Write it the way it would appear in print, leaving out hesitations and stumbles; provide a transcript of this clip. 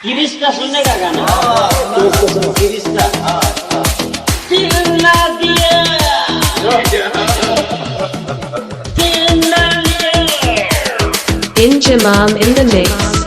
किरिस्ता सुनने का गाना तो उसको सुनो किरिस्ता दिल ना दिया Injamam in the mix.